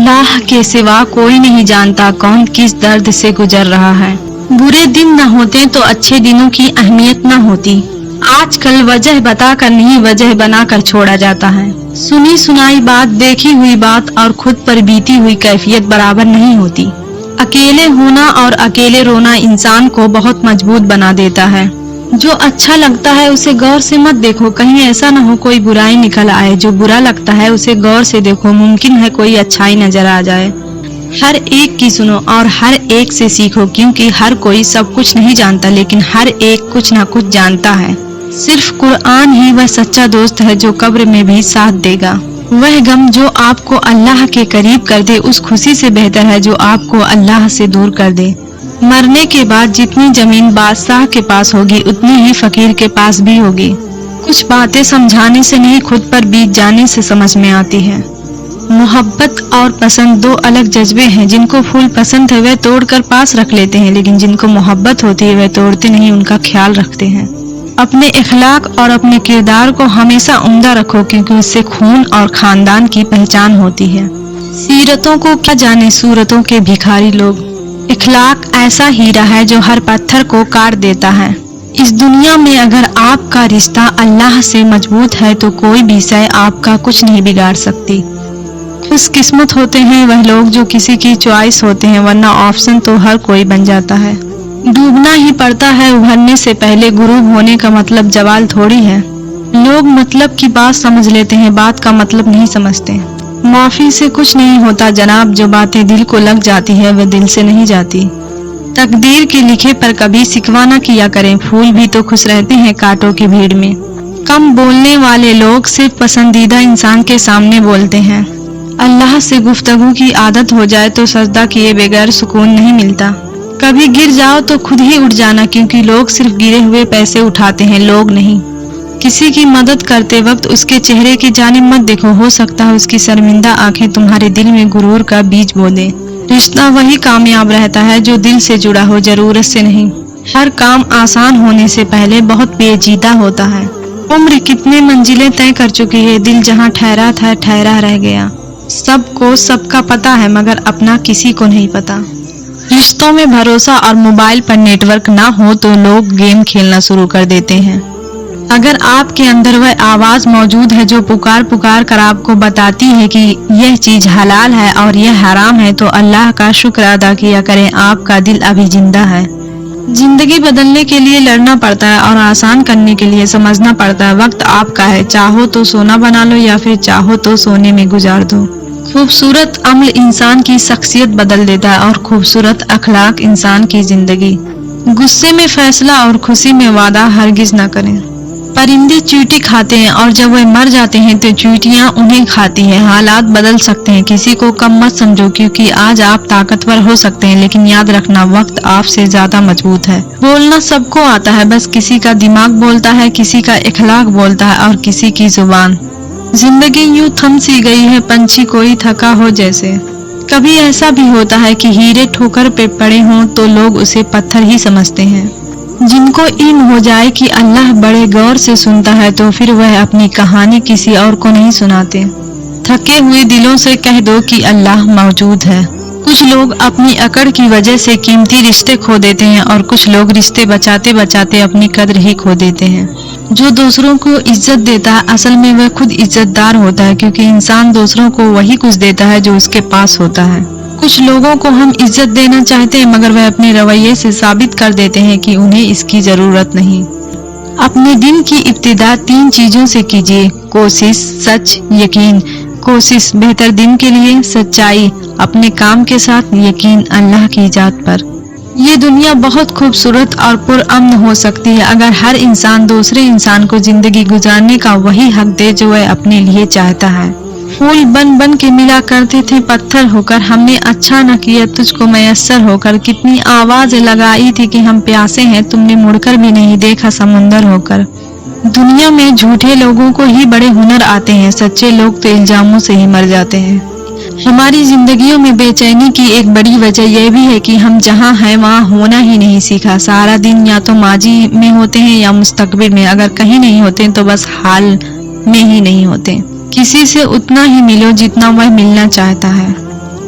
اللہ کے سوا کوئی نہیں جانتا کون کس درد سے گزر رہا ہے۔ برے دن نہ ہوتے تو اچھے دنوں کی اہمیت نہ ہوتی۔ آج کل وجہ بتا کر نہیں وجہ بنا کر چھوڑا جاتا ہے۔ سنی سنائی بات، دیکھی ہوئی بات اور خود پر بیتی ہوئی کیفیت برابر نہیں ہوتی۔ اکیلے ہونا اور اکیلے رونا انسان کو بہت مضبوط بنا دیتا ہے۔ جو اچھا لگتا ہے اسے غور سے مت دیکھو، کہیں ایسا نہ ہو کوئی برائی نکل آئے۔ جو برا لگتا ہے اسے غور سے دیکھو، ممکن ہے کوئی اچھائی نظر آ جائے۔ ہر ایک کی سنو اور ہر ایک سے سیکھو، کیونکہ ہر کوئی سب کچھ نہیں جانتا لیکن ہر ایک کچھ نہ کچھ جانتا ہے۔ صرف قرآن ہی وہ سچا دوست ہے جو قبر میں بھی ساتھ دے گا۔ وہ غم جو آپ کو اللہ کے قریب کر دے اس خوشی سے بہتر ہے جو آپ کو اللہ سے دور کر دے۔ مرنے کے بعد جتنی زمین بادشاہ کے پاس ہوگی اتنی ہی فقیر کے پاس بھی ہوگی۔ کچھ باتیں سمجھانے سے نہیں خود پر بیت جانے سے سمجھ میں آتی ہے۔ محبت اور پسند دو الگ جذبے ہیں۔ جن کو پھول پسند ہے وہ توڑ کر پاس رکھ لیتے ہیں، لیکن جن کو محبت ہوتی ہے وہ توڑتے نہیں، ان کا خیال رکھتے ہیں۔ اپنے اخلاق اور اپنے کردار کو ہمیشہ عمدہ رکھو، کیونکہ اس سے خون اور خاندان کی پہچان ہوتی ہے۔ سیرتوں کو کیا جانے صورتوں کے بھکاری لوگ۔ اخلاق ایسا ہیرا ہے جو ہر پتھر کو کاٹ دیتا ہے۔ اس دنیا میں اگر آپ کا رشتہ اللہ سے مضبوط ہے تو کوئی بھی شے آپ کا کچھ نہیں بگاڑ سکتی۔ خوش قسمت ہوتے ہیں وہ لوگ جو کسی کی چوائس ہوتے ہیں، ورنہ آپشن تو ہر کوئی بن جاتا ہے۔ ڈوبنا ہی پڑتا ہے ابھرنے سے پہلے، غروب ہونے کا مطلب زوال تھوڑی ہے۔ لوگ مطلب کی بات سمجھ لیتے ہیں، بات کا مطلب نہیں سمجھتے۔ معافی سے کچھ نہیں ہوتا جناب، جو باتیں دل کو لگ جاتی ہے وہ دل سے نہیں جاتی۔ تقدیر کے لکھے پر کبھی شکوہ نہ کیا کریں، پھول بھی تو خوش رہتے ہیں کانٹوں کی بھیڑ میں۔ کم بولنے والے لوگ صرف پسندیدہ انسان کے سامنے بولتے ہیں۔ اللہ سے گفتگو کی عادت ہو جائے تو سجدہ کیے بغیر سکون نہیں ملتا۔ کبھی گر جاؤ تو خود ہی اٹھ جانا، کیونکہ لوگ صرف گرے ہوئے پیسے اٹھاتے ہیں، لوگ نہیں۔ کسی کی مدد کرتے وقت اس کے چہرے کی جانب مت دیکھو، ہو سکتا ہے اس کی شرمندہ آنکھیں تمہارے دل میں غرور کا بیج بو دیں۔ رشتہ وہی کامیاب رہتا ہے جو دل سے جڑا ہو، ضرورت سے نہیں۔ ہر کام آسان ہونے سے پہلے بہت پیچیدہ ہوتا ہے۔ عمر کتنے منزلیں طے کر چکی ہے، دل جہاں ٹھہرا تھا ٹھہرا رہ گیا۔ سب کو سب کا پتہ ہے مگر اپنا کسی کو نہیں پتا۔ رشتوں میں بھروسہ اور موبائل پر نیٹ ورک نہ ہو تو لوگ گیم کھیلنا شروع کر دیتے ہیں۔ اگر آپ کے اندر وہ آواز موجود ہے جو پکار پکار کر آپ کو بتاتی ہے کہ یہ چیز حلال ہے اور یہ حرام ہے، تو اللہ کا شکر ادا کیا کریں، آپ کا دل ابھی زندہ ہے۔ زندگی بدلنے کے لیے لڑنا پڑتا ہے اور آسان کرنے کے لیے سمجھنا پڑتا ہے۔ وقت آپ کا ہے، چاہو تو سونا بنا لو یا پھر چاہو تو سونے میں گزار دو۔ خوبصورت عمل انسان کی شخصیت بدل دیتا ہے اور خوبصورت اخلاق انسان کی زندگی۔ غصے میں فیصلہ اور خوشی میں وعدہ ہرگز نہ کریں۔ پرندے چیونٹی کھاتے ہیں اور جب وہ مر جاتے ہیں تو چیونٹیاں انہیں کھاتی ہیں۔ حالات بدل سکتے ہیں، کسی کو کم مت سمجھو، کیونکہ آج آپ طاقتور ہو سکتے ہیں لیکن یاد رکھنا وقت آپ سے زیادہ مضبوط ہے۔ بولنا سب کو آتا ہے، بس کسی کا دماغ بولتا ہے، کسی کا اخلاق بولتا ہے اور کسی کی زبان۔ زندگی یوں تھم سی گئی ہے پنچھی کوئی تھکا ہو جیسے۔ کبھی ایسا بھی ہوتا ہے کہ ہیرے ٹھوکر پہ پڑے ہوں تو لوگ اسے پتھر ہی سمجھتے ہیں۔ جن کو علم ہو جائے کہ اللہ بڑے غور سے سنتا ہے تو پھر وہ اپنی کہانی کسی اور کو نہیں سناتے۔ تھکے ہوئے دلوں سے کہہ دو کہ اللہ موجود ہے۔ کچھ لوگ اپنی اکڑ کی وجہ سے قیمتی رشتے کھو دیتے ہیں اور کچھ لوگ رشتے بچاتے بچاتے اپنی قدر ہی کھو دیتے ہیں۔ جو دوسروں کو عزت دیتا ہے اصل میں وہ خود عزت دار ہوتا ہے، کیونکہ انسان دوسروں کو وہی کچھ دیتا ہے جو اس کے پاس ہوتا ہے۔ کچھ لوگوں کو ہم عزت دینا چاہتے ہیں مگر وہ اپنے رویے سے ثابت کر دیتے ہیں کہ انہیں اس کی ضرورت نہیں۔ اپنے دن کی ابتدا 3 چیزوں سے کیجیے: کوشش، سچ، یقین۔ کوشش بہتر دن کے لیے، سچائی اپنے کام کے ساتھ، یقین اللہ کی ذات پر۔ یہ دنیا بہت خوبصورت اور پرامن ہو سکتی ہے اگر ہر انسان دوسرے انسان کو زندگی گزارنے کا وہی حق دے جو وہ اپنے لیے چاہتا ہے۔ پھول بن بن کے ملا کرتے تھے پتھر ہو کر، ہم نے اچھا نہ کیا تجھ کو میسر ہو کر۔ کتنی آوازیں لگائی تھی کہ ہم پیاسے ہیں، تم نے مڑ کر بھی نہیں دیکھا سمندر ہو کر۔ دنیا میں جھوٹے لوگوں کو ہی بڑے ہنر آتے ہیں، سچے لوگ تو الزاموں سے ہی مر جاتے ہیں۔ ہماری زندگیوں میں بے چینی کی ایک بڑی وجہ یہ بھی ہے کہ ہم جہاں ہیں وہاں ہونا ہی نہیں سیکھا۔ سارا دن یا تو ماضی میں ہوتے ہیں یا مستقبل میں، اگر کہیں نہیں ہوتے تو بس حال میں ہی نہیں ہوتے۔ کسی سے اتنا ہی ملو جتنا وہ ملنا چاہتا ہے۔